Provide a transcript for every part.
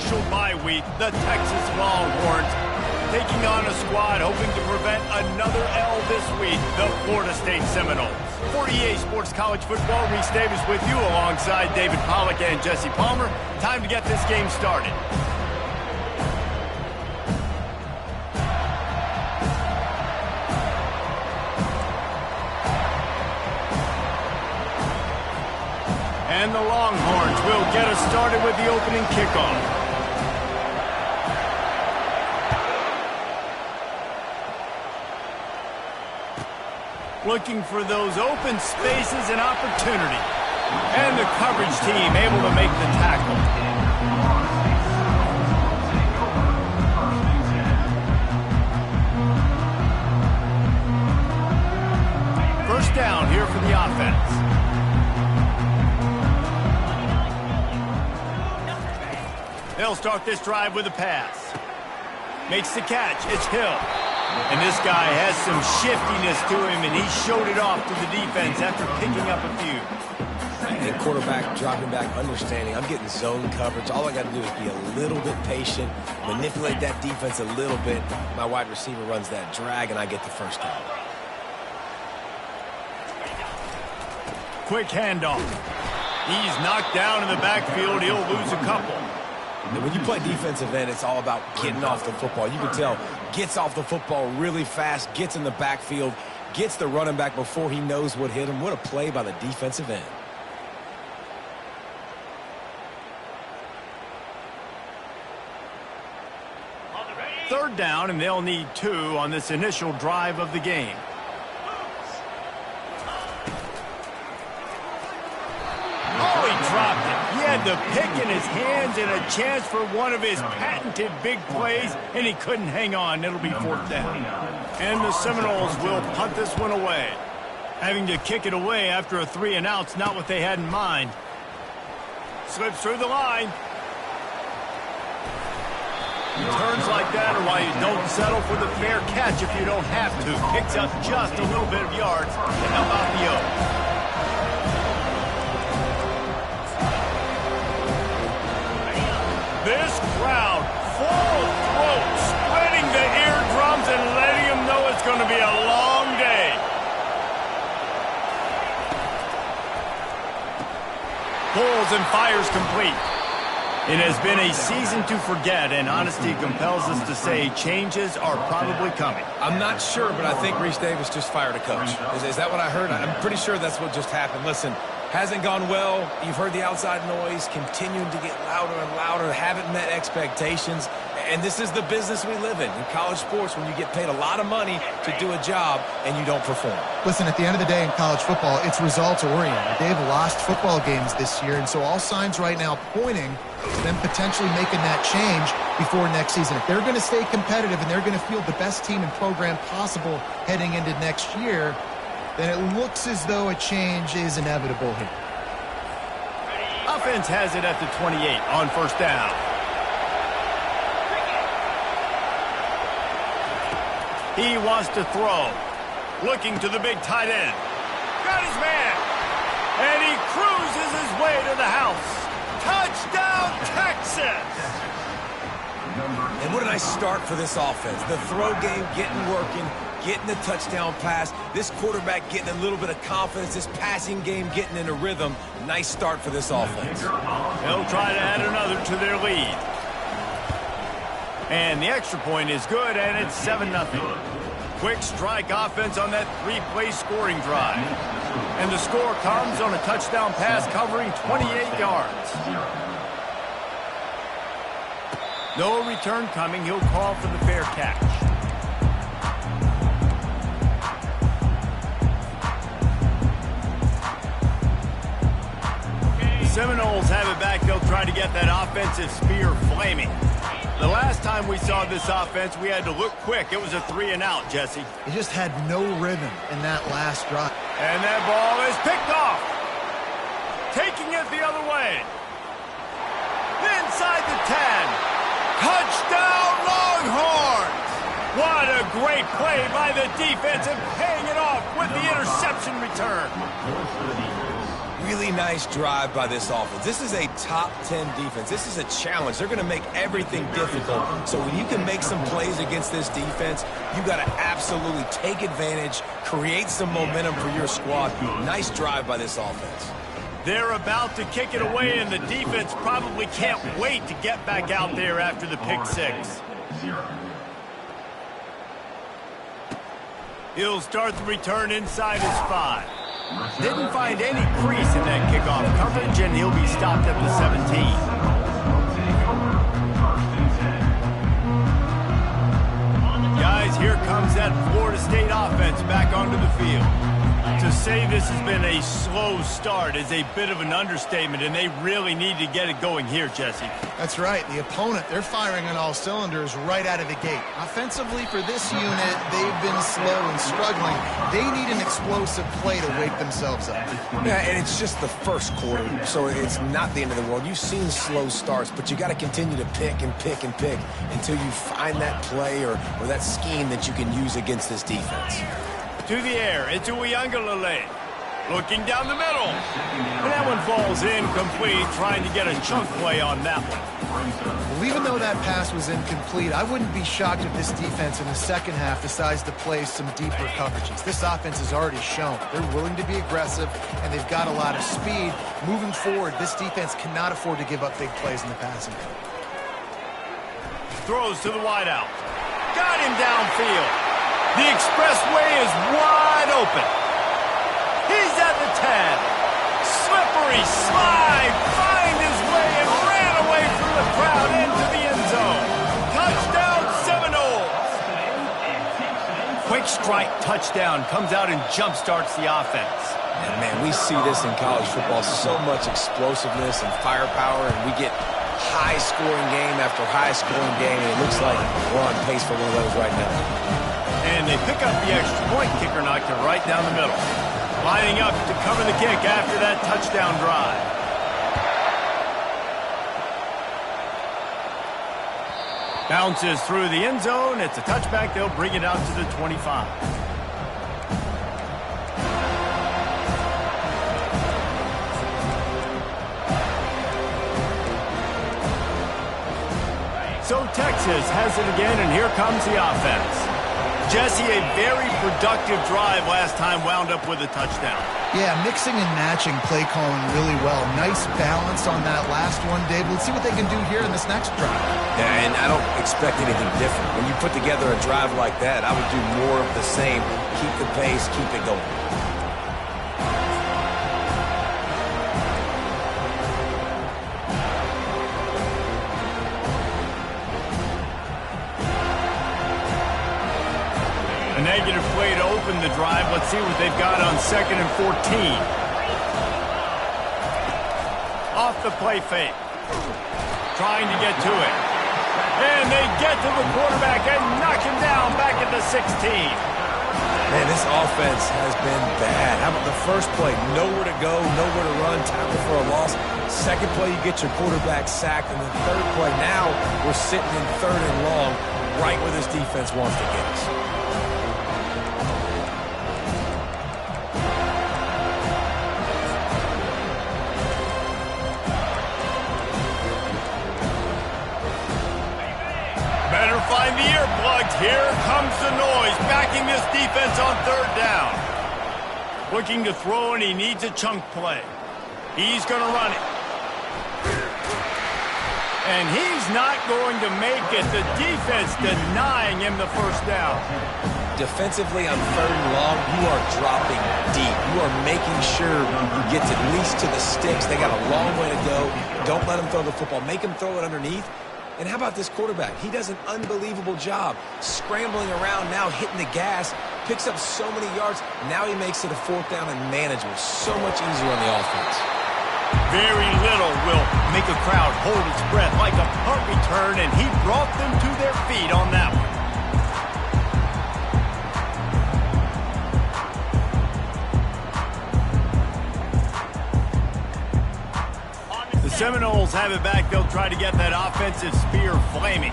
crucial bye week, the Texas Longhorns taking on a squad hoping to prevent another L this week, the Florida State Seminoles. For EA Sports College Football, Reese Davis with you alongside David Pollack and Jesse Palmer. Time to get this game started. And the Longhorns will get us started with the opening kickoff. Looking for those open spaces and opportunity. And the coverage team able to make the tackle. First down here for the offense. They'll start this drive with a pass. Makes the catch. It's Hill. And this guy has some shiftiness to him, and he showed it off to the defense after picking up a few. And quarterback dropping back, understanding I'm getting zone coverage. All I got to do is be a little bit patient, manipulate that defense a little bit. My wide receiver runs that drag, and I get the first down. Quick handoff. He's knocked down in the backfield. He'll lose a couple. And when you play defensive end, it's all about getting off the football. You can tell, gets off the football really fast, gets in the backfield, gets the running back before he knows what hit him. What a play by the defensive end. Third down, and they'll need 2 on this initial drive of the game. Oh, he dropped it. He had the pick in his hands and a chance for one of his patented big plays, and he couldn't hang on. It'll be 4th down. And the Seminoles will punt this one away. Having to kick it away after a 3-and-out's not what they had in mind. Slips through the line. Turns like that are why you don't settle for the fair catch if you don't have to. Picks up just a little bit of yards to help out the O. This crowd, full throat, spreading the eardrums and letting them know it's going to be a long day. Pulls and fires complete. It has been a season to forget, and honesty compels us to say changes are probably coming. I'm not sure, but I think Reese Davis just fired a coach. Is that what I heard? I'm pretty sure that's what just happened. Listen, hasn't gone well. You've heard the outside noise, continuing to get louder and louder, haven't met expectations. And this is the business we live in college sports, when you get paid a lot of money to do a job and you don't perform. Listen, at the end of the day in college football, it's results-oriented. They've lost football games this year, and so all signs right now pointing to them potentially making that change before next season. If they're going to stay competitive and they're going to field the best team and program possible heading into next year, then it looks as though a change is inevitable here. Offense has it at the 28 on first down. He wants to throw. Looking to the big tight end. Got his man. And he cruises his way to the house. Touchdown, Texas! And what a nice start for this offense. The throw game getting working, getting the touchdown pass. This quarterback getting a little bit of confidence. This passing game getting in a rhythm. Nice start for this offense. They'll try to add another to their lead. And the extra point is good, and it's 7-0. Quick strike offense on that 3-play scoring drive. And the score comes on a touchdown pass covering 28 yards. No return coming. He'll call for the fair catch. The Seminoles have it back. They'll try to get that offensive spear flaming. The last time we saw this offense, we had to look quick. It was a 3-and-out, Jesse. It just had no rhythm in that last drive. And that ball is picked off. Taking it the other way. Inside the 10. Touchdown, Longhorns! What a great play by the defense and paying it off with the interception return. Really nice drive by this offense. This is a top 10 defense. This is a challenge. They're going to make everything difficult. So when you can make some plays against this defense, you got to absolutely take advantage, create some momentum for your squad. Nice drive by this offense. They're about to kick it away, and the defense probably can't wait to get back out there after the pick six. He'll start the return inside his 5. Didn't find any crease in that kickoff coverage, and he'll be stopped at the 17. Guys, here comes that Florida State offense back onto the field. To say this has been a slow start is a bit of an understatement, and they really need to get it going here, Jesse. That's right. The opponent, they're firing on all cylinders right out of the gate. Offensively, for this unit, they've been slow and struggling. They need an explosive play to wake themselves up. Yeah, and it's just the first quarter, so it's not the end of the world. You've seen slow starts, but you got to continue to pick and pick and pick until you find that play or that scheme that you can use against this defense. To the air, into Uiagalelei. Looking down the middle. And that one falls incomplete, trying to get a chunk play on that one. Well, even though that pass was incomplete, I wouldn't be shocked if this defense in the second half decides to play some deeper coverages. This offense has already shown they're willing to be aggressive, and they've got a lot of speed. Moving forward, this defense cannot afford to give up big plays in the passing game. Throws to the wideout. Got him downfield. The expressway is wide open. He's at the 10. Slippery slide. Find his way and ran away from the crowd into the end zone. Touchdown Seminoles. Quick strike touchdown. Comes out and jumpstarts the offense. And man, we see this in college football. So much explosiveness and firepower, and we get high-scoring game after high-scoring game, and it looks like we're on pace for one of those right now. And they pick up the extra point. Kicker knocked it right down the middle. Lining up to cover the kick after that touchdown drive. Bounces through the end zone. It's a touchback. They'll bring it out to the 25. So Texas has it again, and here comes the offense. Jesse, a very productive drive last time, wound up with a touchdown. Yeah, mixing and matching play calling really well. Nice balance on that last one, Dave. Let's see what they can do here in this next drive. Yeah, and I don't expect anything different. When you put together a drive like that, I would do more of the same. Keep the pace, keep it going. A negative play to open the drive. Let's see what they've got on 2nd and 14. Off the play fake. Trying to get to it. And they get to the quarterback and knock him down back at the 16. Man, this offense has been bad. How about the first play? Nowhere to go, nowhere to run, tackle for a loss. Second play, you get your quarterback sacked. And the third play, now we're sitting in 3rd and long, right where this defense wants to get us. Find the earplugs. Here comes the noise, backing this defense on 3rd down. Looking to throw, and he needs a chunk play. He's going to run it. And he's not going to make it. The defense denying him the first down. Defensively on 3rd and long, you are dropping deep. You are making sure you get at least to the sticks. They got a long way to go. Don't let them throw the football. Make them throw it underneath. And how about this quarterback? He does an unbelievable job scrambling around, now hitting the gas, picks up so many yards. Now he makes it a 4th down and manageable. So much easier on the offense. Very little will make a crowd hold its breath like a punt return, and he brought them to their feet on that one. Seminoles have it back. They'll try to get that offensive spear flaming.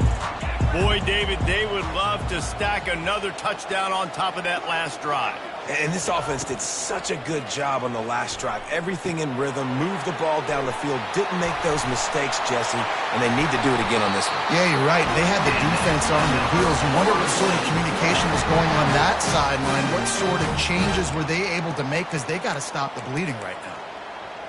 Boy, David, they would love to stack another touchdown on top of that last drive. And this offense did such a good job on the last drive. Everything in rhythm, moved the ball down the field, didn't make those mistakes, Jesse, and they need to do it again on this one. Yeah, you're right. They had the defense on their heels. You wonder what sort of communication was going on that sideline. What sort of changes were they able to make, because they got to stop the bleeding right now.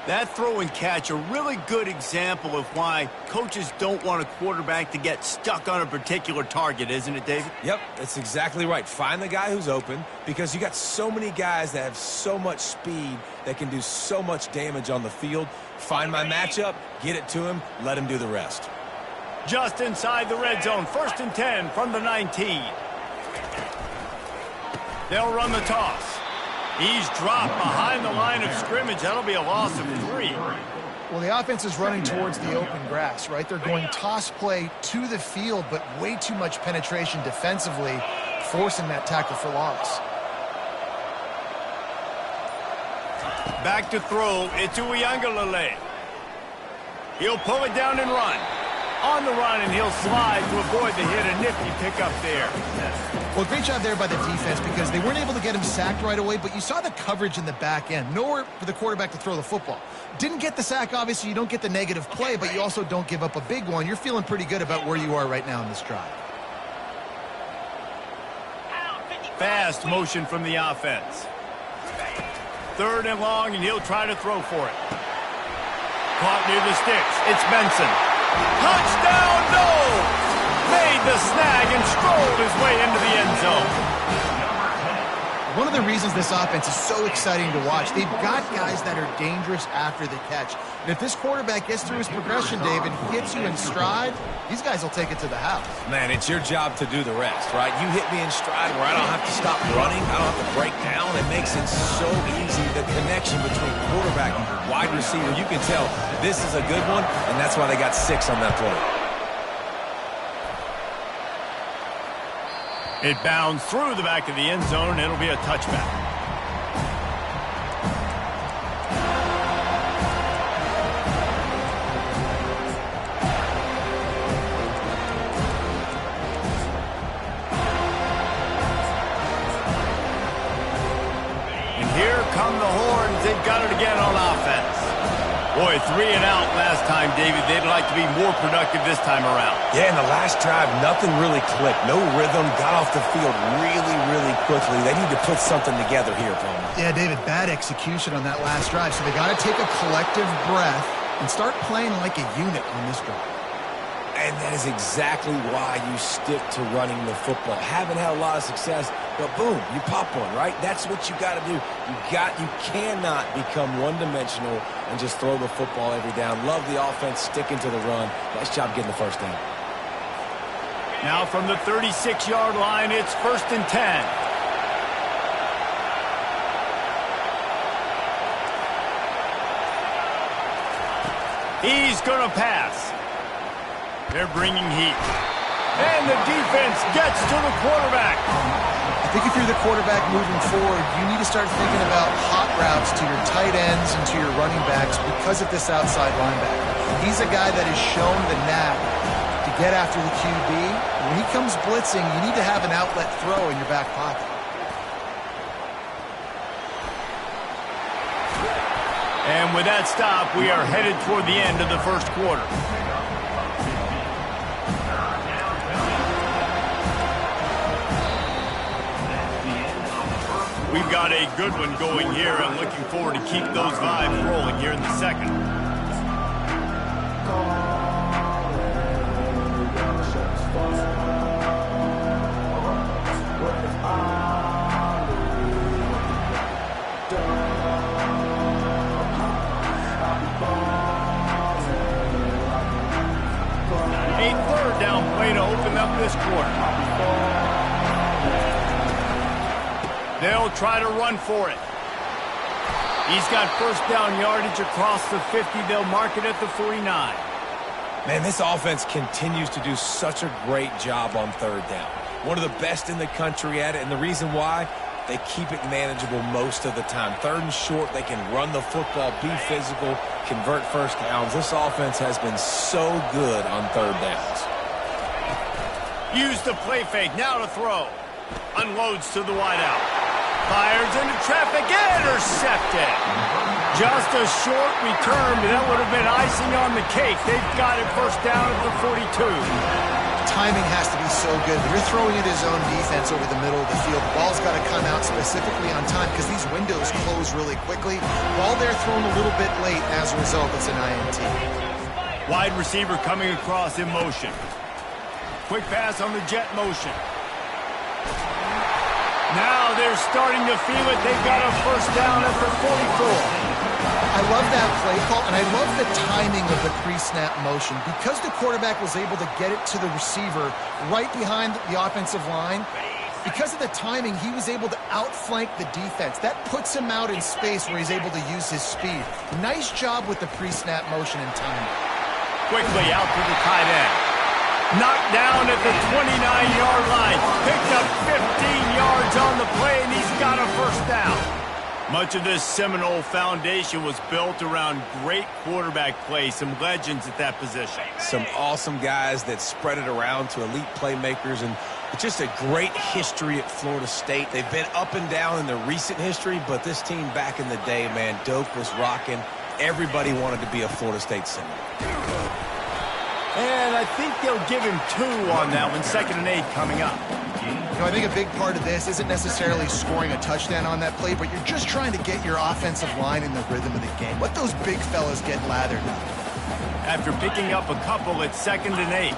That throw and catch, a really good example of why coaches don't want a quarterback to get stuck on a particular target, isn't it, David? Yep, that's exactly right. Find the guy who's open, because you got so many guys that have so much speed that can do so much damage on the field. Find my matchup, get it to him, let him do the rest. Just inside the red zone, 1st and 10 from the 19. They'll run the toss. He's dropped behind the line of scrimmage. That'll be a loss of 3. Well, the offense is running towards the open grass, right? They're going toss play to the field, but way too much penetration defensively, forcing that tackle for loss. Back to throw. It's Uiagalelei. He'll pull it down and run. On the run, and he'll slide to avoid the hit. A nifty pickup there. Well, great job there by the defense, because they weren't able to get him sacked right away, but you saw the coverage in the back end. Nowhere for the quarterback to throw the football. Didn't get the sack, obviously. You don't get the negative play, but you also don't give up a big one. You're feeling pretty good about where you are right now in this drive. Fast motion from the offense. 3rd and long, and he'll try to throw for it. Caught near the sticks. It's Benson. Touchdown, no! Made the snag and strolled his way into the end zone. One of the reasons this offense is so exciting to watch, they've got guys that are dangerous after the catch. And if this quarterback gets through his progression, David, gets you in stride, these guys will take it to the house. Man, it's your job to do the rest, right? You hit me in stride where I don't have to stop running. I don't have to break down. It makes it so easy. The connection between quarterback and wide receiver, you can tell this is a good one, and that's why they got 6 on that play. It bounds through the back of the end zone. It'll be a touchback. And here come the horns. They've got it again on offense. Boy, 3 and out last time, David. They'd like to be more productive this time around. Yeah, in the last drive, nothing really clicked. No rhythm, got off the field really, really quickly. They need to put something together here, Palmer. Yeah, David, bad execution on that last drive. So they got to take a collective breath and start playing like a unit on this drive. And that is exactly why you stick to running the football. Haven't had a lot of success, but boom, you pop one, right? That's what you got to do. You cannot become one-dimensional and just throw the football every down. Love the offense sticking to the run. Nice job getting the first down. Now from the 36-yard line, it's 1st and 10. He's going to pass. They're bringing heat. And the defense gets to the quarterback. I think if you're the quarterback moving forward, you need to start thinking about hot routes to your tight ends and to your running backs because of this outside linebacker. He's a guy that has shown the knack to get after the QB. When he comes blitzing, you need to have an outlet throw in your back pocket. And with that stop, we are headed toward the end of the first quarter. We've got a good one going here and looking forward to keep those vibes rolling here in the second. A 3rd down play to open up this quarter. They'll try to run for it. He's got 1st down yardage across the 50. They'll mark it at the 49. Man, this offense continues to do such a great job on 3rd down. One of the best in the country at it, and the reason why, they keep it manageable most of the time. 3rd and short, they can run the football, be physical, convert 1st downs. This offense has been so good on 3rd downs. Use the play fake. Now to throw. Unloads to the wideout. Fires into traffic. Intercepted. Just a short return, but that would have been icing on the cake. They've got it first down at the 42. Timing has to be so good. You're throwing at his own defense over the middle of the field. The ball's got to come out specifically on time because these windows close really quickly. Ball there thrown a little bit late. As a result, it's an INT. Wide receiver coming across in motion. Quick pass on the jet motion. Now they're starting to feel it. They've got a first down at the 44. I love that play call, and I love the timing of the pre-snap motion. Because the quarterback was able to get it to the receiver right behind the offensive line, because of the timing, he was able to outflank the defense. That puts him out in space where he's able to use his speed. Nice job with the pre-snap motion and timing. Quickly out to the tight end. Knocked down at the 29-yard line. Picked up 15 yards on the play, and he's got a first down. Much of this Seminole foundation was built around great quarterback play, some legends at that position. Some awesome guys that spread it around to elite playmakers, and just a great history at Florida State. They've been up and down in the recent history, but this team back in the day, man, Doak was rocking. Everybody wanted to be a Florida State Seminole. And I think they'll give him 2 on that one. 2nd and 8 coming up. You know, I think a big part of this isn't necessarily scoring a touchdown on that play, but you're just trying to get your offensive line in the rhythm of the game. Let those big fellas get lathered up. After picking up a couple, it's 2nd and 8.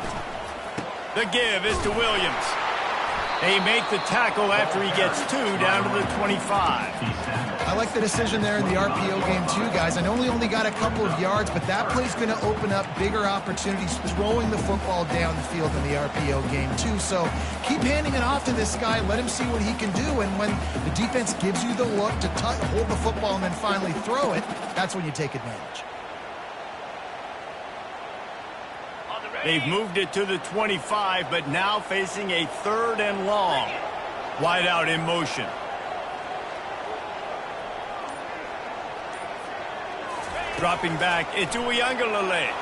The give is to Williams. They make the tackle after he gets 2 down to the 25. I like the decision there in the RPO game too, guys. I know we only got a couple of yards, but that play's going to open up bigger opportunities throwing the football down the field in the RPO game too. So keep handing it off to this guy. Let him see what he can do. And when the defense gives you the look to hold the football and then finally throw it, that's when you take advantage. They've moved it to the 25, but now facing a 3rd and long. Wide out in motion. Dropping back, it's Uiagalelei.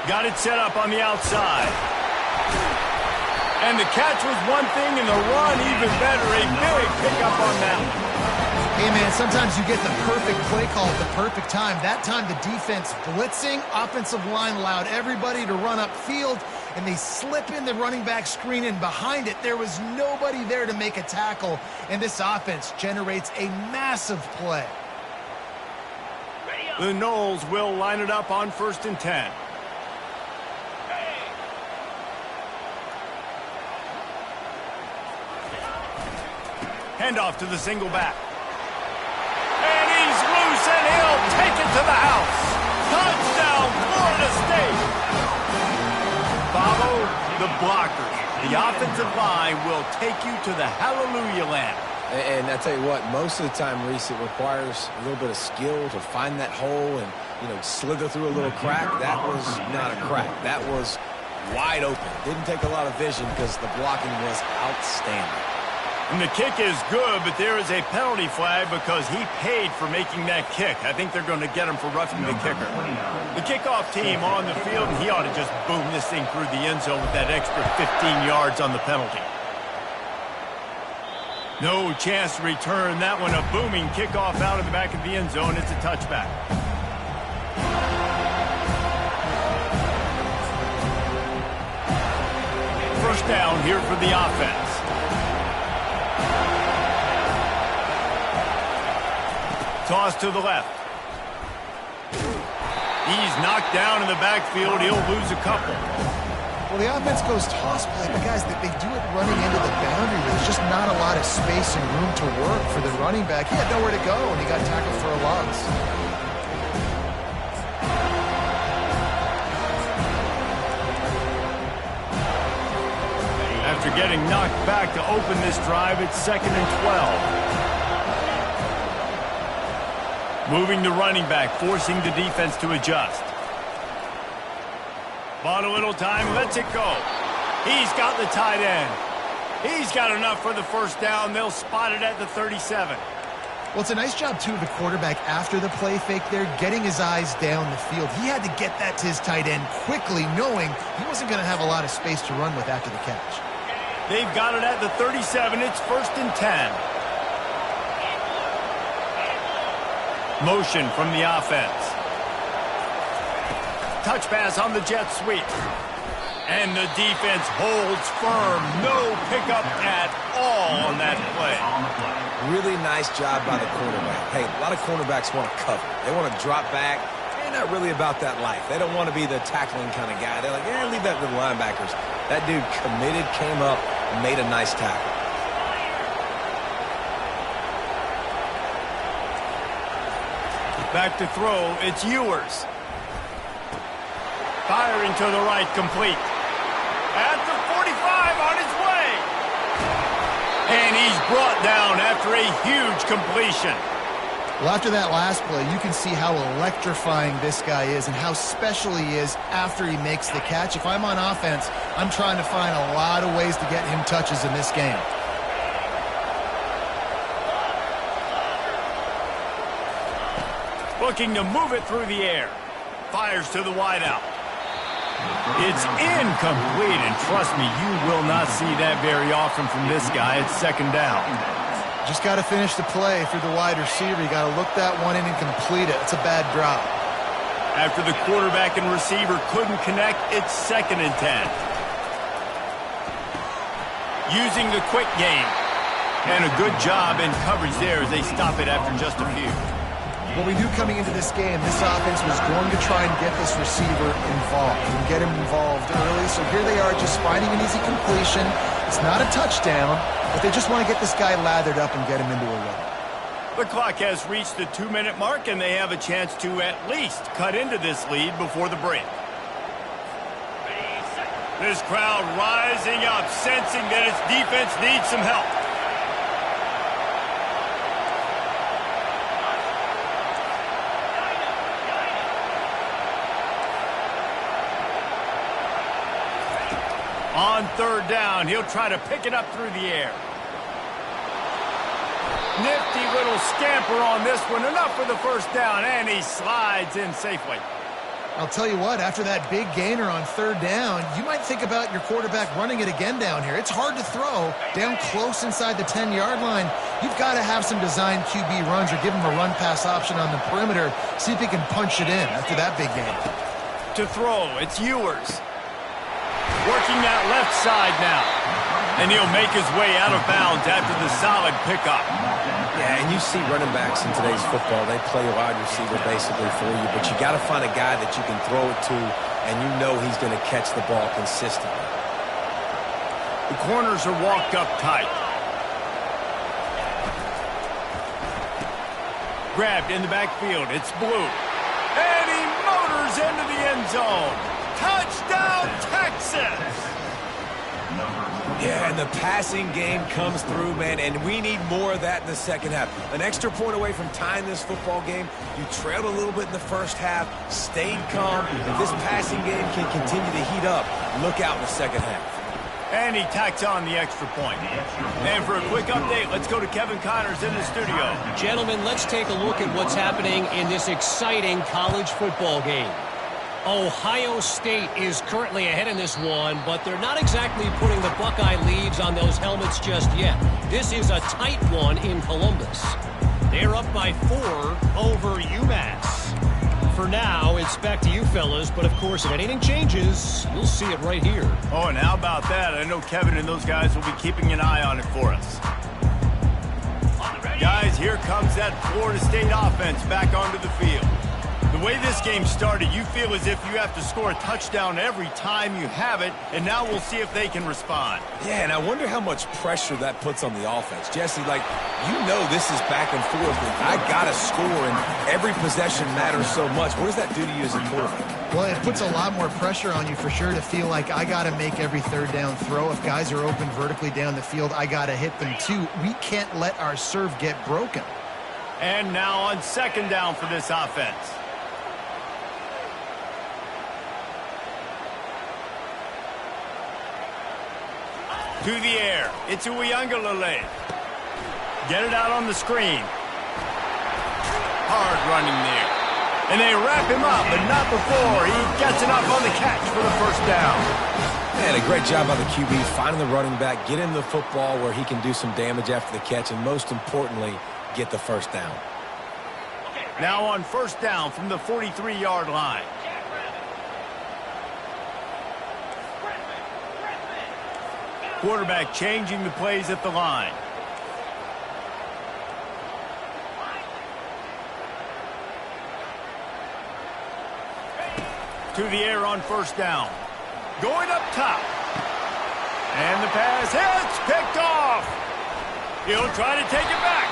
Got it set up on the outside. And the catch was one thing, and the run even better. A big pickup on that one. Hey, man, sometimes you get the perfect play call at the perfect time. That time the defense blitzing, offensive line allowed everybody to run upfield, and they slip in the running back screen, and behind it there was nobody there to make a tackle, and this offense generates a massive play. The Noles will line it up on 1st and 10. Handoff to the single back. And he's loose, and he'll take it to the house. Touchdown, Florida State. Follow the blockers. The offensive line will take you to the hallelujah land. And I tell you what, most of the time, Reese, it requires a little bit of skill to find that hole and, you know, slither through a little crack. That was not a crack. That was wide open. Didn't take a lot of vision because the blocking was outstanding. And the kick is good, but there is a penalty flag because he paid for making that kick. I think they're going to get him for roughing the kicker. The kickoff team on the field, and he ought to just boom this thing through the end zone with that extra 15 yards on the penalty. No chance to return that one. A booming kickoff out of the back of the end zone. It's a touchback. First down here for the offense. Toss to the left. He's knocked down in the backfield. He'll lose a couple. Well, the offense goes toss play, but guys, they do it running into the boundary. There's just not a lot of space and room to work for the running back. He had nowhere to go, and he got tackled for a loss. After getting knocked back to open this drive, it's 2nd and 12. Moving the running back, forcing the defense to adjust. Bought a little time, lets it go. He's got the tight end. He's got enough for the first down. They'll spot it at the 37. Well, it's a nice job, too, of the quarterback after the play fake there, getting his eyes down the field. He had to get that to his tight end quickly, knowing he wasn't going to have a lot of space to run with after the catch. They've got it at the 37. It's 1st and 10. Motion from the offense. Touch pass on the jet sweep. And the defense holds firm. No pickup at all on that play. Really nice job by the cornerback. Hey, a lot of cornerbacks want to cover. They want to drop back. They're not really about that life. They don't want to be the tackling kind of guy. They're like, yeah, leave that to the linebackers. That dude committed, came up, and made a nice tackle. Back to throw. It's Ewers. Firing to the right, complete. At the 45, on his way. And he's brought down after a huge completion. Well, after that last play, you can see how electrifying this guy is and how special he is after he makes the catch. If I'm on offense, I'm trying to find a lot of ways to get him touches in this game. Looking to move it through the air. Fires to the wideout. It's incomplete, and trust me, you will not see that very often from this guy. It's 2nd down. Just got to finish the play for the wide receiver. You got to look that one in and complete it. It's a bad drop. After the quarterback and receiver couldn't connect, it's 2nd and 10. Using the quick game. And a good job in coverage there as they stop it after just a few. What we knew coming into this game, this offense was going to try and get this receiver involved and get him involved early. So here they are just finding an easy completion. It's not a touchdown, but they just want to get this guy lathered up and get him into a run. The clock has reached the 2-minute mark, and they have a chance to at least cut into this lead before the break. This crowd rising up, sensing that its defense needs some help. On 3rd down, he'll try to pick it up through the air. Nifty little scamper on this one. Enough for the 1st down, and he slides in safely. I'll tell you what, after that big gainer on 3rd down, you might think about your quarterback running it again down here. It's hard to throw down close inside the 10-yard line. You've got to have some designed QB runs or give him a run-pass option on the perimeter. See if he can punch it in after that big gainer. To throw, it's Ewers. Working that left side now. And he'll make his way out of bounds after the solid pickup. Yeah, and you see running backs in today's football, they play wide receiver basically for you, but you got to find a guy that you can throw it to, and you know he's going to catch the ball consistently. The corners are walked up tight. Grabbed in the backfield. It's Blue. And he motors into the end zone. Touchdown, Texas! Yeah, and the passing game comes through, man, and we need more of that in the 2nd half. An extra point away from tying this football game. You trailed a little bit in the 1st half, stayed calm. If this passing game can continue to heat up, look out in the 2nd half. And he tacks on the extra point. And for a quick update, let's go to Kevin Connors in the studio. Gentlemen, let's take a look at what's happening in this exciting college football game. Ohio State is currently ahead in this one, but they're not exactly putting the Buckeye leads on those helmets just yet. This is a tight one in Columbus. They're up by 4 over UMass. For now, it's back to you fellas, but of course, if anything changes, you'll see it right here. Oh, and how about that? I know Kevin and those guys will be keeping an eye on it for us. Guys, here comes that Florida State offense back onto the field. The way this game started, you feel as if you have to score a touchdown every time you have it, and now we'll see if they can respond. Yeah, and I wonder how much pressure that puts on the offense. Jesse, like, you know this is back and forth. I got to score, and every possession matters so much. What does that do to you as a quarterback? Well, it puts a lot more pressure on you for sure to feel like I got to make every 3rd down throw. If guys are open vertically down the field, I got to hit them too. We can't let our serve get broken. And now on 2nd down for this offense. To the air. It's Uiagalelei. Get it out on the screen. Hard running there. And they wrap him up, but not before he gets enough on the catch for the first down. Man, a great job by the QB finding the running back, getting the football where he can do some damage after the catch, and most importantly, get the first down. Now on first down from the 43-yard line. Quarterback changing the plays at the line. To the air on first down. Going up top. And the pass hits, picked off. He'll try to take it back.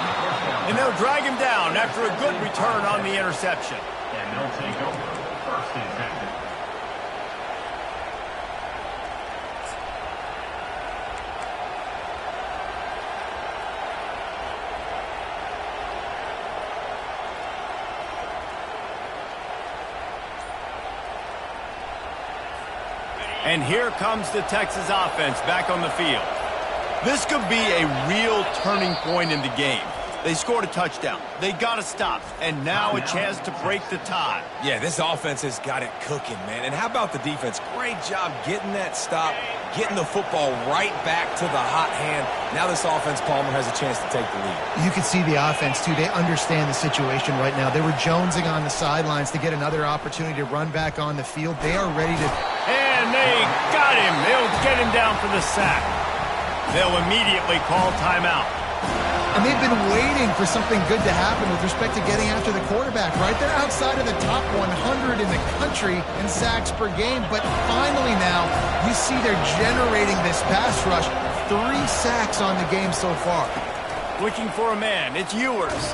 And they'll drag him down after a good return on the interception. And they'll take over first and 10. And here comes the Texas offense back on the field. This could be a real turning point in the game. They scored a touchdown. They got to stop. And now a chance to break the tie. Yeah, this offense has got it cooking, man. And how about the defense? Great job getting that stop, getting the football right back to the hot hand. Now this offense, Palmer, has a chance to take the lead. You can see the offense, too. They understand the situation right now. They were jonesing on the sidelines to get another opportunity to run back on the field. They are ready to... And they got him. They'll get him down for the sack. They'll immediately call timeout. And they've been waiting for something good to happen with respect to getting after the quarterback, right? They're outside of the top 100 in the country in sacks per game, but finally now you see they're generating this pass rush. 3 sacks on the game so far. Looking for a man. It's Ewers.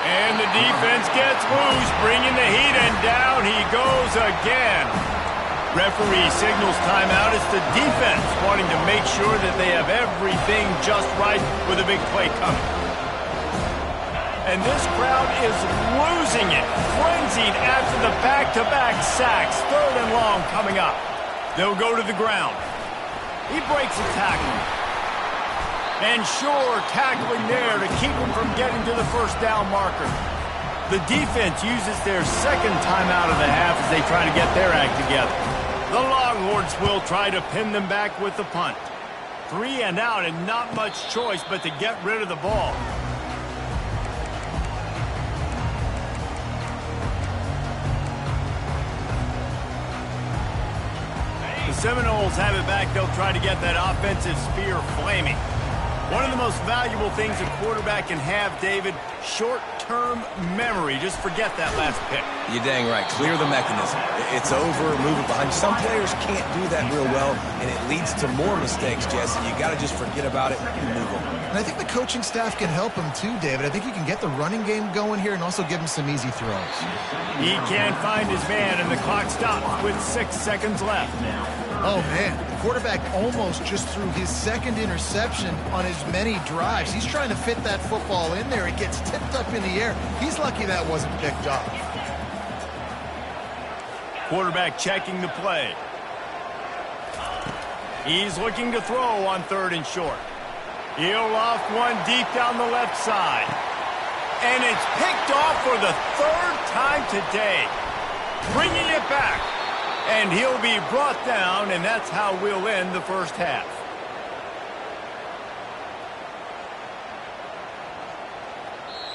And the defense gets loose, bringing the heat, and down he goes again. Referee signals timeout. It's the defense wanting to make sure that they have everything just right with a big play coming. And this crowd is losing it, frenzied after the back-to-back sacks. 3rd and long coming up. They'll go to the ground. He breaks a tackle. And sure, tackling there to keep him from getting to the first down marker. The defense uses their second timeout of the half as they try to get their act together. The Longhorns will try to pin them back with the punt. 3 and out and not much choice but to get rid of the ball. The Seminoles have it back. They'll try to get that offensive spear flaming. One of the most valuable things a quarterback can have, David, short-term memory. Just forget that last pick. You're dang right. Clear the mechanism. It's over, move it behind. Some players can't do that real well, and it leads to more mistakes, Jesse. You got to just forget about it and move on. And I think the coaching staff can help him too, David. I think you can get the running game going here and also give him some easy throws. He can't find his man, and the clock stops with 6 seconds left. Oh, man. The quarterback almost just threw his second interception on as many drives. He's trying to fit that football in there. It gets tipped up in the air. He's lucky that wasn't picked up. Quarterback checking the play. He's looking to throw on 3rd and short. He'll loft one deep down the left side. And it's picked off for the 3rd time today. Bringing it back. And he'll be brought down, and that's how we'll end the first half.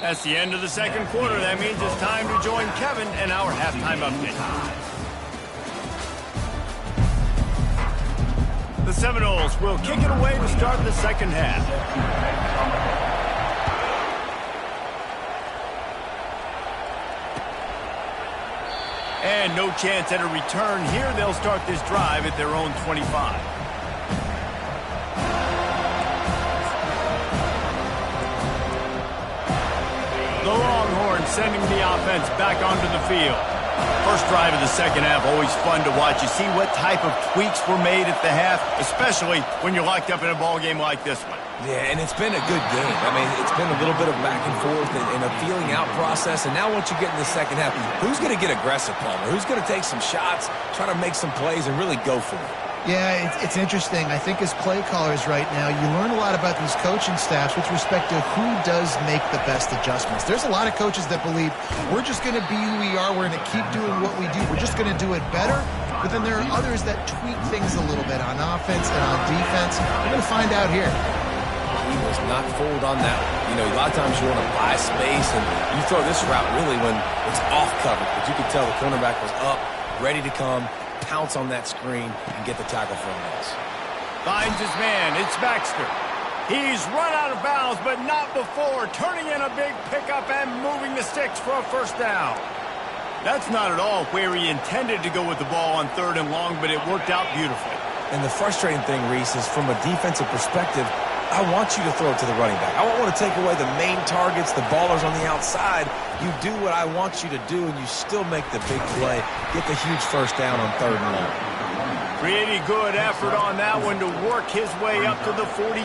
That's the end of the second quarter. That means it's time to join Kevin and our halftime update. The Seminoles will kick it away to start the second half. And no chance at a return here. They'll start this drive at their own 25. The Longhorns sending the offense back onto the field. First drive of the second half, always fun to watch. You see what type of tweaks were made at the half, especially when you're locked up in a ball game like this one. Yeah, and it's been a good game. I mean, it's been a little bit of back and forth and a feeling out process. And now once you get in the second half, who's going to get aggressive, Palmer? Who's going to take some shots, try to make some plays, and really go for it? Yeah, it's interesting. I think as play callers right now, you learn a lot about these coaching staffs with respect to who does make the best adjustments. There's a lot of coaches that believe we're just going to be who we are. We're going to keep doing what we do. We're just going to do it better. But then there are others that tweak things a little bit on offense and on defense. We're going to find out here. He was not fooled on that one. You know, a lot of times you want to buy space, and you throw this route really when it's off coverage. But you could tell the cornerback was up, ready to come, pounce on that screen, and get the tackle for a miss. Finds his man. It's Baxter. He's run out of bounds, but not before turning in a big pickup and moving the sticks for a first down. That's not at all where he intended to go with the ball on 3rd and long, but it worked out beautifully. And the frustrating thing, Reese, is from a defensive perspective, I want you to throw it to the running back. I don't want to take away the main targets, the ballers on the outside. You do what I want you to do, and you still make the big play. Get the huge first down on 3rd and long. Pretty good effort on that one to work his way up to the 42.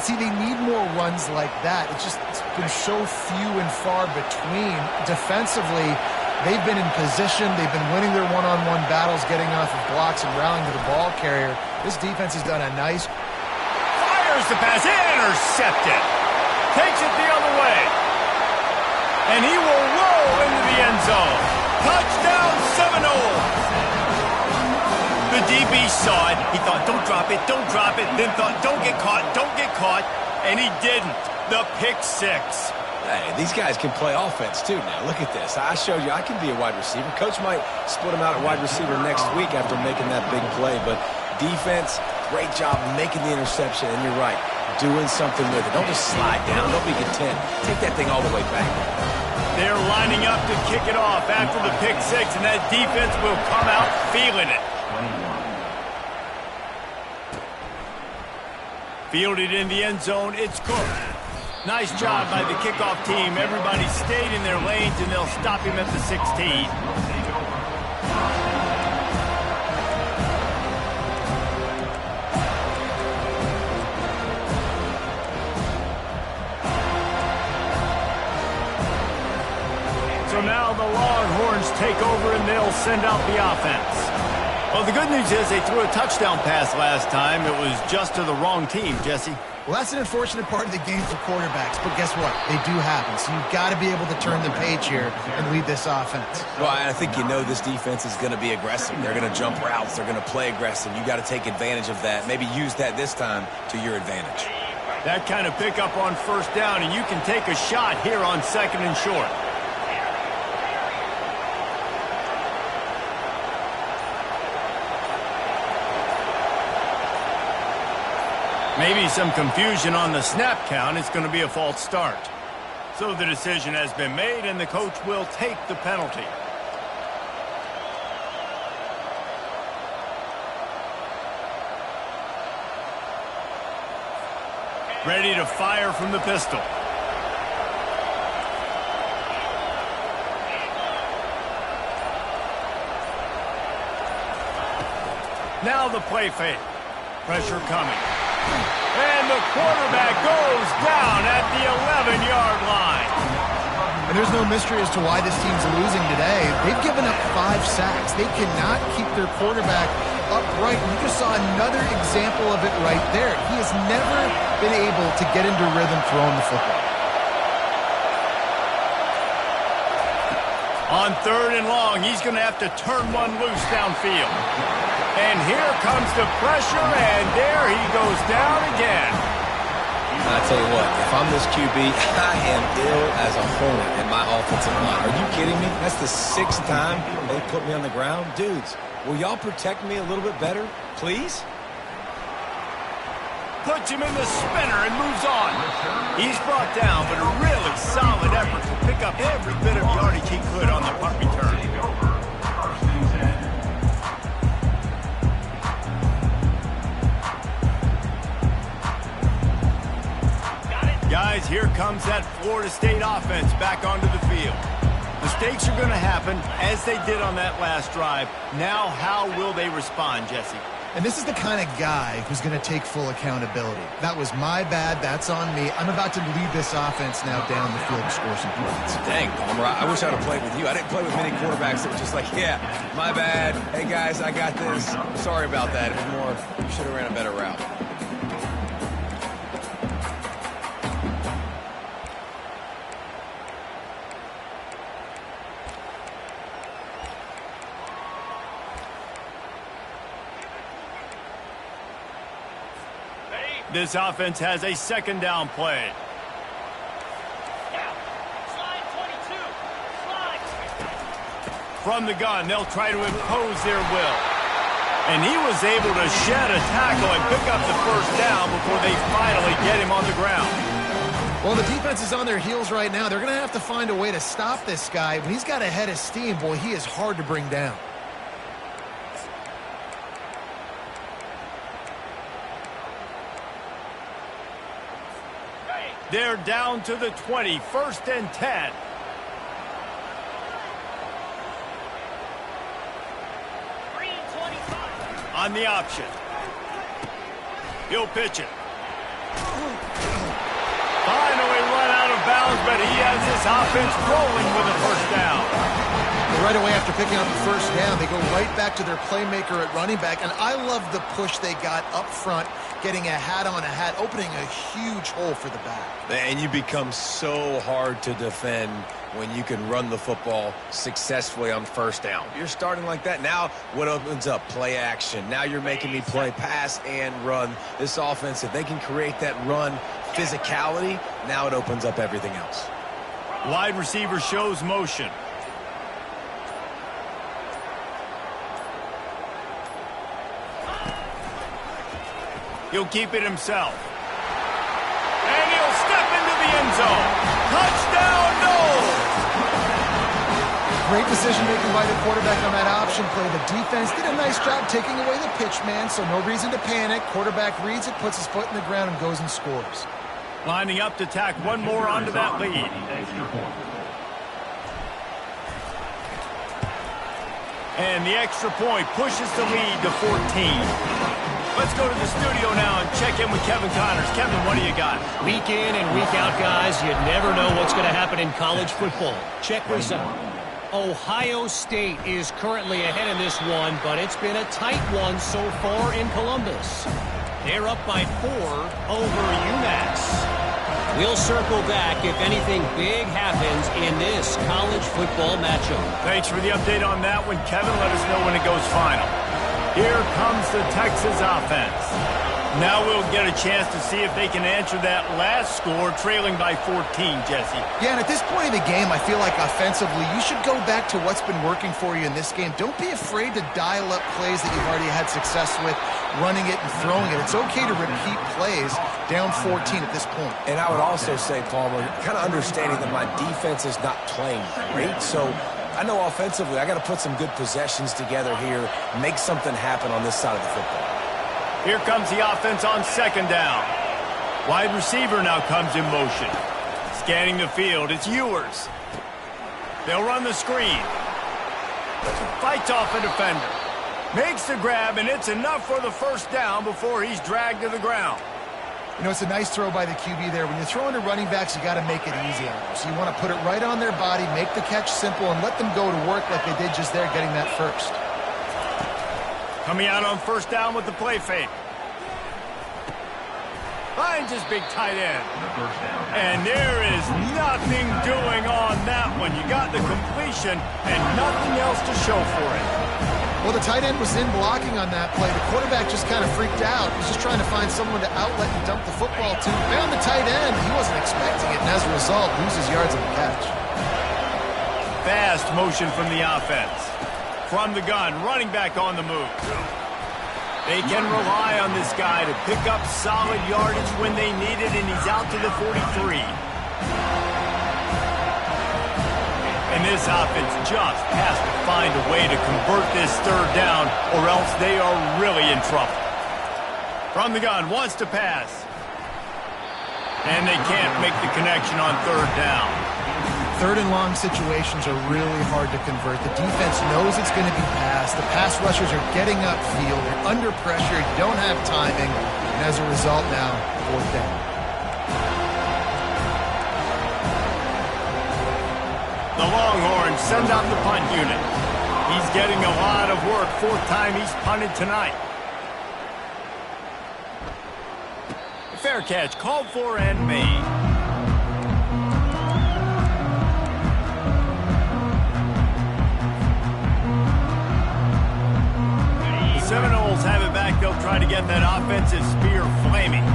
See, they need more runs like that. It's been so few and far between. Defensively, they've been in position. They've been winning their one-on-one battles, getting off of blocks and rallying to the ball carrier. This defense has done a nice The pass intercepted. Takes it the other way. And he will roll into the end zone. Touchdown Seminoles. The DB saw it. He thought, don't drop it, don't drop it. Then thought, don't get caught, don't get caught. And he didn't. The pick six. Hey, these guys can play offense too now. Look at this. I showed you I can be a wide receiver. Coach might split him out at wide receiver next week after making that big play. But defense, great job making the interception. And you're right, doing something with it. Don't just slide down. Don't be content. Take that thing all the way back. They're lining up to kick it off after the pick six, and that defense will come out feeling it. Fielded in the end zone, it's Cook. Nice job by the kickoff team. Everybody stayed in their lanes, and they'll stop him at the 16. So now the Longhorns take over, and they'll send out the offense. Well, the good news is they threw a touchdown pass last time. It was just to the wrong team, Jesse. Well, that's an unfortunate part of the game for quarterbacks, but guess what? They do happen, so you've got to be able to turn the page here and lead this offense. Well, I think you know this defense is going to be aggressive. They're going to jump routes. They're going to play aggressive. You got to take advantage of that. Maybe use that this time to your advantage. That kind of pickup on first down, and you can take a shot here on 2nd and short. Maybe some confusion on the snap count. It's going to be a false start. So the decision has been made, and the coach will take the penalty. Ready to fire from the pistol. Now the play fake. Pressure coming. And the quarterback goes down at the 11-yard line. And there's no mystery as to why this team's losing today. They've given up 5 sacks. They cannot keep their quarterback upright. And you just saw another example of it right there. He has never been able to get into rhythm throwing the football. On 3rd and long, he's going to have to turn one loose downfield. And here comes the pressure, and there he goes down again. I tell you what, if I'm this QB, I am ill as a hornet in my offensive line. Are you kidding me? That's the 6th time they put me on the ground. Dudes, will y'all protect me a little bit better, please? Puts him in the spinner and moves on. He's brought down, but a really solid effort to pick up every bit of yardage he could on the punt return. Guys, here comes that Florida State offense back onto the field. Mistakes are going to happen, as they did on that last drive. Now, how will they respond, Jesse? And this is the kind of guy who's going to take full accountability. That was my bad. That's on me. I'm about to lead this offense now down the field to score some points. Dang, Palmer, I wish I would have played with you. I didn't play with many quarterbacks that were just like, yeah, my bad. Hey, guys, I got this. Sorry about that. It was more, you should have ran a better route. This offense has a second down play. Slide 22. Slide. From the gun, they'll try to impose their will. And he was able to shed a tackle and pick up the first down before they finally get him on the ground. Well, the defense is on their heels right now. They're going to have to find a way to stop this guy. When he's got a head of steam, boy, he is hard to bring down. They're down to the 20, 1st and 10. Green 25. On the option. He'll pitch it. Finally run out of bounds, but he has this offense rolling with a first down. Right away after picking up the first down, they go right back to their playmaker at running back. And I love the push they got up front, getting a hat on a hat, opening a huge hole for the back. And you become so hard to defend when you can run the football successfully on first down. You're starting like that. Now what opens up? Play action. Now you're making me play pass and run. This offense, if they can create that run physicality, now it opens up everything else. Wide receiver shows motion. He'll keep it himself. And he'll step into the end zone. Touchdown, Knowles! Great decision-making by the quarterback on that option play. The defense did a nice job taking away the pitch man, so no reason to panic. Quarterback reads it, puts his foot in the ground, and goes and scores. Lining up to tack one more onto that lead. And the extra point pushes the lead to 14. Let's go to the studio now and check in with Kevin Connors. Kevin, what do you got? Week in and week out, guys, you never know what's going to happen in college football. Check this out. Ohio State is currently ahead in this one, but it's been a tight one so far in Columbus. They're up by 4 over UMass. We'll circle back if anything big happens in this college football matchup. Thanks for the update on that one, Kevin. Let us know when it goes final. Here comes the Texas offense. Now we'll get a chance to see if they can answer that last score, trailing by 14, Jesse. Yeah, and at this point in the game, I feel like offensively, you should go back to what's been working for you in this game. Don't be afraid to dial up plays that you've already had success with, running it and throwing it. It's okay to repeat plays down 14 at this point. And I would also say, Palmer, kind of understanding that my defense is not playing great, so I know offensively I got to put some good possessions together here, make something happen on this side of the football. Here comes the offense on second down. Wide receiver now comes in motion. Scanning the field, it's Ewers. They'll run the screen. Fights off a defender. Makes the grab, and it's enough for the first down before he's dragged to the ground. You know, it's a nice throw by the QB there. When you're throwing to running backs, you got to make it easy on them. So you want to put it right on their body, make the catch simple, and let them go to work like they did just there, getting that first. Coming out on first down with the play fake. Finds his big tight end. And there is nothing doing on that one. You got the completion and nothing else to show for it. Well, the tight end was in blocking on that play. The quarterback just kind of freaked out. He was just trying to find someone to outlet and dump the football to. Found the tight end. He wasn't expecting it, and as a result, loses yards on the catch. Fast motion from the offense. From the gun, running back on the move. They can rely on this guy to pick up solid yardage when they need it, and he's out to the 43. And this offense just has to find a way to convert this third down, or else they are really in trouble. From the gun, wants to pass. And they can't make the connection on third down. Third and long situations are really hard to convert. The defense knows it's going to be passed. The pass rushers are getting upfield. They're under pressure. Don't have timing. And as a result now, fourth down. The Longhorns send out the punt unit. He's getting a lot of work. Fourth time he's punted tonight. Fair catch called for and made. The Seminoles have it back. They'll try to get that offensive spear flaming.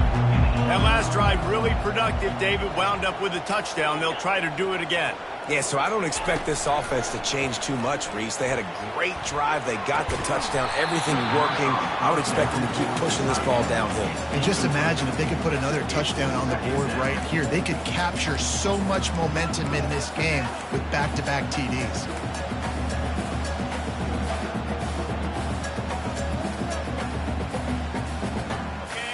That last drive really productive. David wound up with a touchdown. They'll try to do it again. Yeah, so I don't expect this offense to change too much, Reese. They had a great drive. They got the touchdown. Everything working. I would expect them to keep pushing this ball downhill. And just imagine if they could put another touchdown on the board right here. They could capture so much momentum in this game with back-to-back TDs.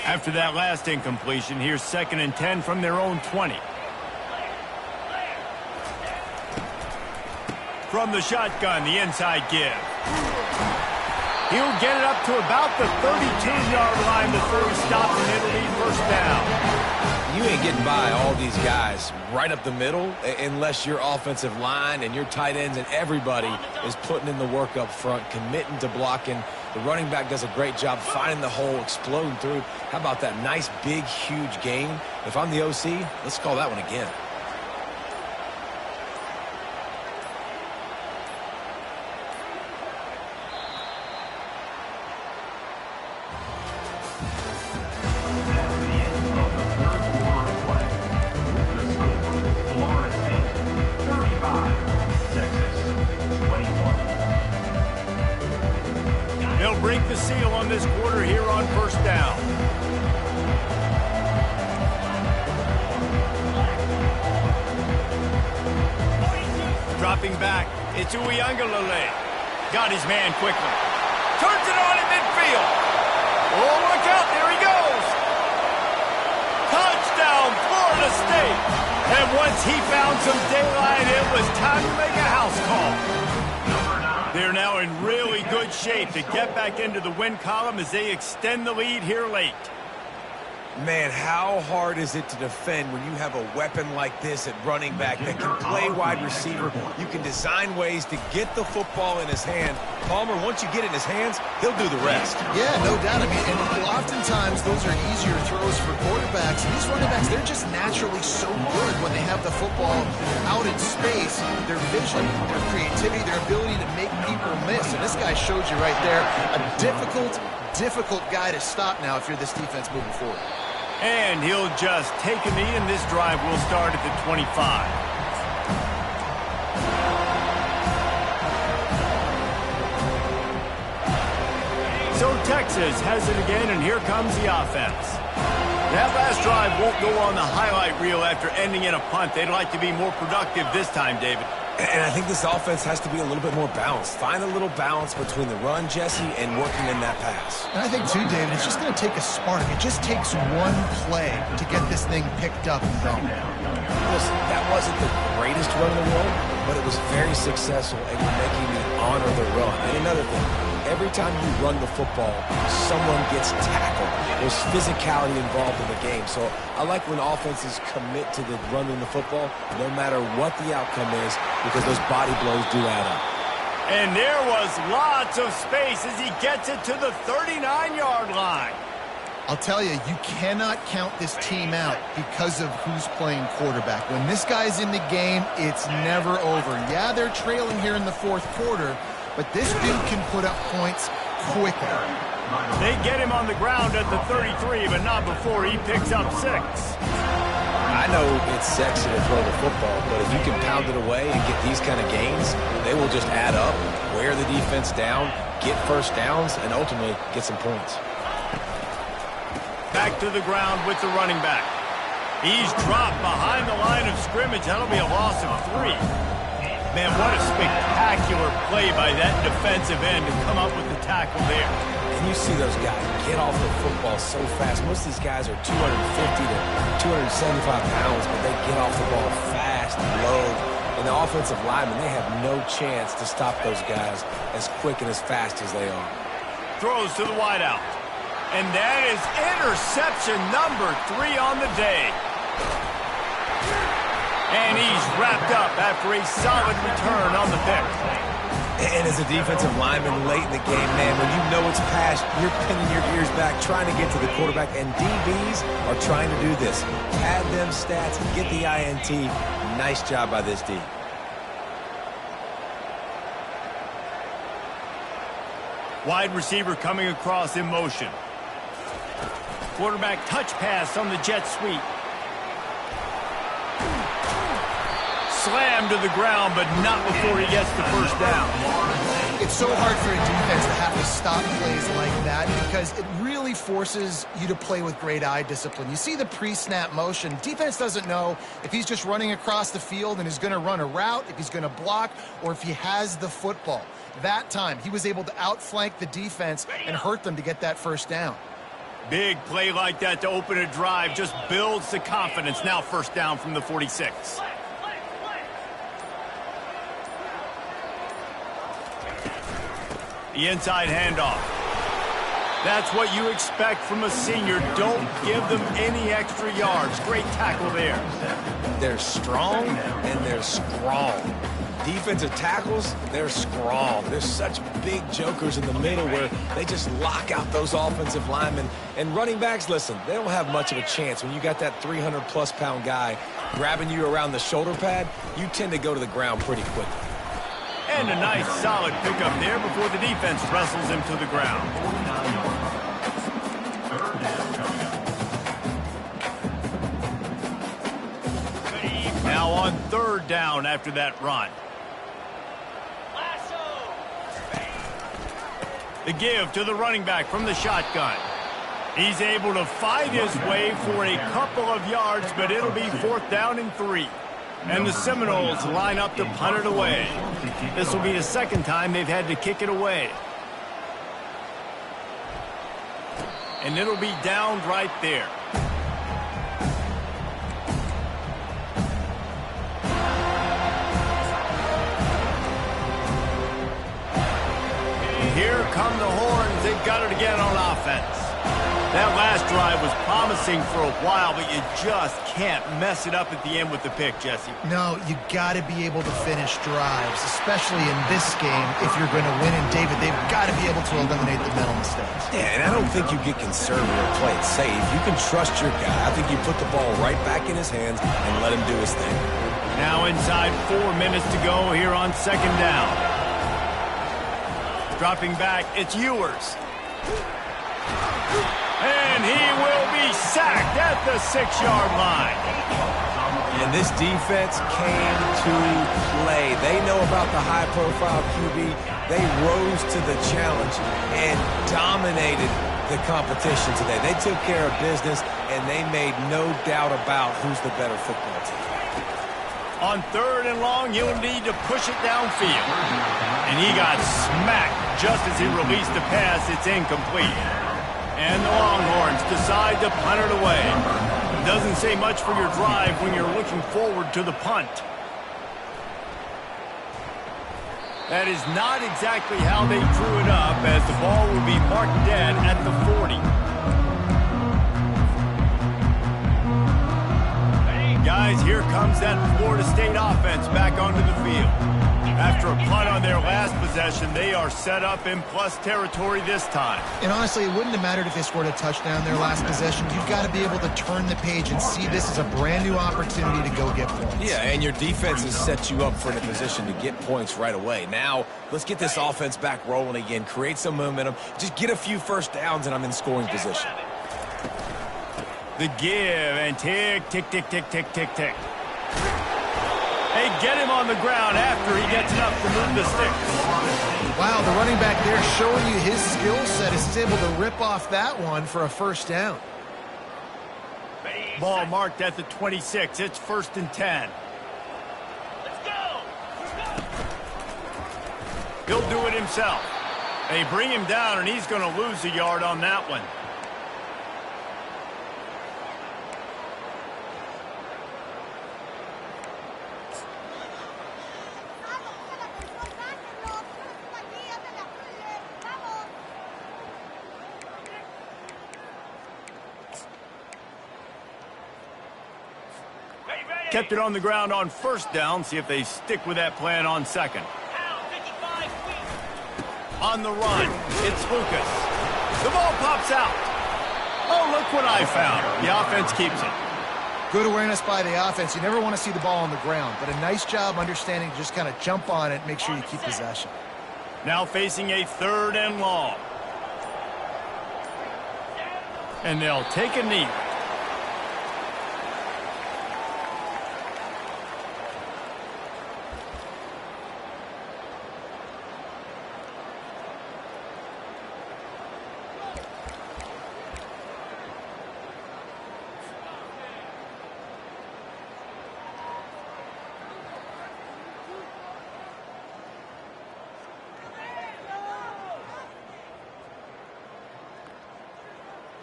After that last incompletion, here's 2nd and 10 from their own 20. From the shotgun, the inside give. He'll get it up to about the 32-yard line before he stops, and it'll be first down. You ain't getting by all these guys right up the middle unless your offensive line and your tight ends and everybody is putting in the work up front, committing to blocking. The running back does a great job finding the hole, exploding through. How about that nice, big, huge gain? If I'm the OC, let's call that one again. They'll break the seal on this quarter here on first down. Dropping back, it's Uiagalelei. Got his man quickly. Turns it on in midfield. Oh, look out, there he goes. Touchdown, Florida State. And once he found some daylight, it was time to make a house call. They're now in really good shape to get back into the win column as they extend the lead here late. Man, how hard is it to defend when you have a weapon like this at running back that can play wide receiver? You can design ways to get the football in his hand. Palmer, once you get it in his hands, he'll do the rest. Yeah, no doubt. I mean, and oftentimes those are easier throws for quarterbacks. And these running backs, they're just naturally so good when they have the football out in space. Their vision, their creativity, their ability to make people miss. And this guy showed you right there a difficult guy to stop now if you're this defense moving forward. And he'll just take a knee, and this drive will start at the 25. So Texas has it again, and here comes the offense. That last drive won't go on the highlight reel after ending in a punt. They'd like to be more productive this time, David. And I think this offense has to be a little bit more balanced. Find a little balance between the run, Jesse, and working in that pass. And I think, too, David, it's just going to take a spark. It just takes one play to get this thing picked up and going. Listen, that wasn't the greatest run in the world, but it was very successful, and you're making me honor the run. And another thing, every time you run the football, someone gets tackled. There's physicality involved in the game. So I like when offenses commit to the running the football, no matter what the outcome is, because those body blows do add up. And there was lots of space as he gets it to the 39-yard line. I'll tell you, you cannot count this team out because of who's playing quarterback. When this guy's in the game, it's never over. Yeah, they're trailing here in the fourth quarter, but this dude can put up points quickly. They get him on the ground at the 33, but not before he picks up 6. I know it's sexy to throw the football, but if you can pound it away and get these kind of gains, they will just add up, wear the defense down, get first downs, and ultimately get some points. Back to the ground with the running back. He's dropped behind the line of scrimmage. That'll be a loss of 3. Man, what a spectacular play by that defensive end to come up with the tackle there. And you see those guys get off the football so fast. Most of these guys are 250 to 275 pounds, but they get off the ball fast, low, And the offensive linemen, they have no chance to stop those guys as quick and as fast as they are. Throws to the wideout. And that is interception number 3 on the day. And he's wrapped up after a solid return on the pick. And as a defensive lineman late in the game, man, when you know it's past, you're pinning your ears back, trying to get to the quarterback, and DBs are trying to do this. Add them stats, get the INT. Nice job by this D. Wide receiver coming across in motion. Quarterback touch pass on the jet sweep. Slammed to the ground, but not before he gets the first down. It's so hard for a defense to have to stop plays like that because it really forces you to play with great eye discipline. You see the pre-snap motion. Defense doesn't know if he's just running across the field and is going to run a route, if he's going to block, or if he has the football. That time, he was able to outflank the defense and hurt them to get that first down. Big play like that to open a drive just builds the confidence. Now first down from the 46. The inside handoff. That's what you expect from a senior. Don't give them any extra yards. Great tackle there. They're strong and they're strong. Defensive tackles, they're strong. There's such big jokers in the middle where they just lock out those offensive linemen. And running backs, listen, they don't have much of a chance. When you got that 300-plus pound guy grabbing you around the shoulder pad, you tend to go to the ground pretty quickly. And a nice solid pickup there before the defense wrestles him to the ground. Now on third down after that run. The give to the running back from the shotgun. He's able to fight his way for a couple of yards, but it'll be fourth down and 3. And the Seminoles line up to punt it away. This will be the second time they've had to kick it away. And it'll be downed right there. Here come the horns. They've got it again on offense. That last drive was promising for a while, but you just can't mess it up at the end with the pick, Jesse. No, you got to be able to finish drives, especially in this game. If you're going to win, and David, they've got to be able to eliminate the mental mistakes. Yeah, and I don't think you get conservative or play it safe. You can trust your guy. I think you put the ball right back in his hands and let him do his thing. Now inside 4 minutes to go here on second down. Dropping back, it's Ewers. And he will be sacked at the 6-yard line. And this defense came to play. They know about the high-profile QB. They rose to the challenge and dominated the competition today. They took care of business, and they made no doubt about who's the better football team. On third and long, he'll need to push it downfield. And he got smacked just as he released the pass. It's incomplete. And the Longhorns decide to punt it away. It doesn't say much for your drive when you're looking forward to the punt. That is not exactly how they drew it up, as the ball will be marked dead at the 40. Guys, here comes that Florida State offense back onto the field. After a punt on their last possession, they are set up in plus territory this time. And honestly, it wouldn't have mattered if they scored a touchdown their last possession. You've got to be able to turn the page and see this as a brand new opportunity to go get points. Yeah, and your defense has set you up for the position to get points right away. Now, let's get this offense back rolling again, create some momentum, just get a few first downs, and I'm in scoring position. The give, and tick, tick, tick, tick, tick, tick, tick. They get him on the ground after he gets enough to move the sticks. Wow, the running back there showing you his skill set as he's able to rip off that one for a first down. Ball marked at the 26. It's first and 10. Let's go! He'll do it himself. They bring him down, and he's going to lose a yard on that one. kept it on the ground on first down. See if they stick with that plan on second. On the run, it's Lucas. The ball pops out. Oh, look what I found. The offense keeps it. Good awareness by the offense. You never want to see the ball on the ground, but a nice job understanding to just kind of jump on it, make sure you keep possession. Now facing a 3rd and long. And they'll take a knee.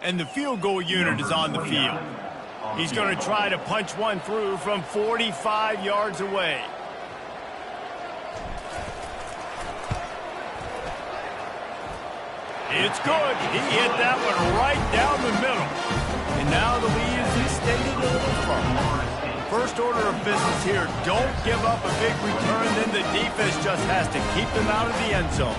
And the field goal unit is on the field. He's going to try to punch one through from 45 yards away. It's good. He hit that one right down the middle. And now the lead is extended a little further. First order of business here, don't give up a big return, then the defense just has to keep them out of the end zone.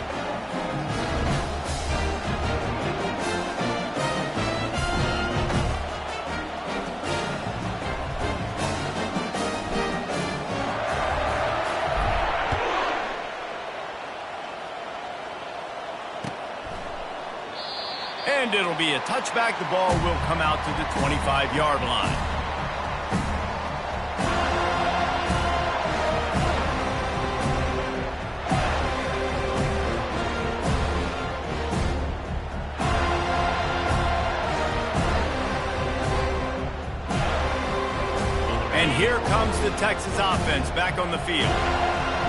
And it'll be a touchback. The ball will come out to the 25-yard line. And here comes the Texas offense back on the field.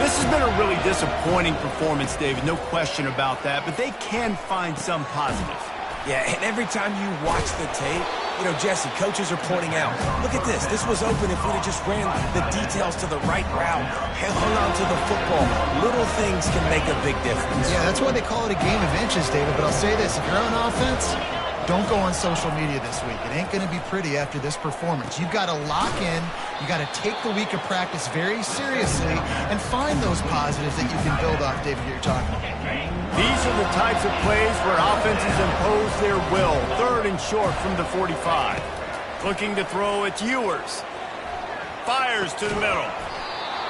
This has been a really disappointing performance, David, no question about that, but they can find some positives. Yeah, and every time you watch the tape, you know, Jesse, coaches are pointing out, look at this. This was open if we'd have just ran the details to the right route, hung on to the football. Little things can make a big difference. Yeah, that's why they call it a game of inches, David. But I'll say this, if you're on offense, don't go on social media this week. It ain't going to be pretty after this performance. You've got to lock in. You got to take the week of practice very seriously and find those positives that you can build off, David, that you're talking about. These are the types of plays where offenses impose their will. 3rd and short from the 45. Looking to throw, it's Ewers. Fires to the middle.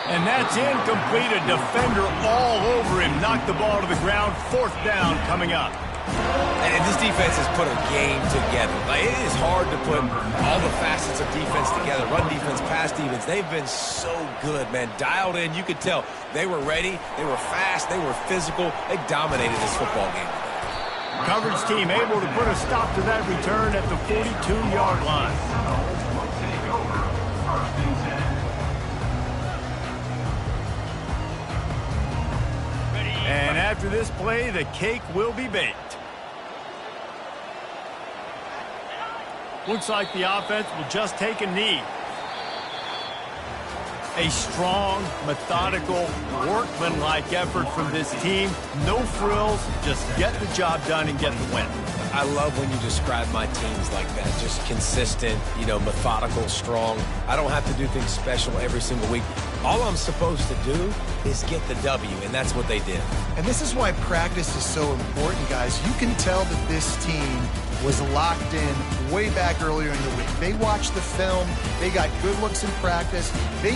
And that's incomplete. A defender all over him. Knocked the ball to the ground. 4th down coming up. And this defense has put a game together. Like, it is hard to put all the facets of defense together. Run defense, pass defense. They've been so good, man. Dialed in. You could tell they were ready. They were fast. They were physical. They dominated this football game. Coverage team able to put a stop to that return at the 42-yard line. And after this play, the cake will be baked. Looks like the offense will just take a knee. A strong, methodical, workmanlike effort from this team. No frills, just get the job done and get the win. I love when you describe my teams like that. Just consistent, you know, methodical, strong. I don't have to do things special every single week. All I'm supposed to do is get the W, and that's what they did. And this is why practice is so important, guys. You can tell that this team was locked in way back earlier in the week. They watched the film. They got good looks in practice. They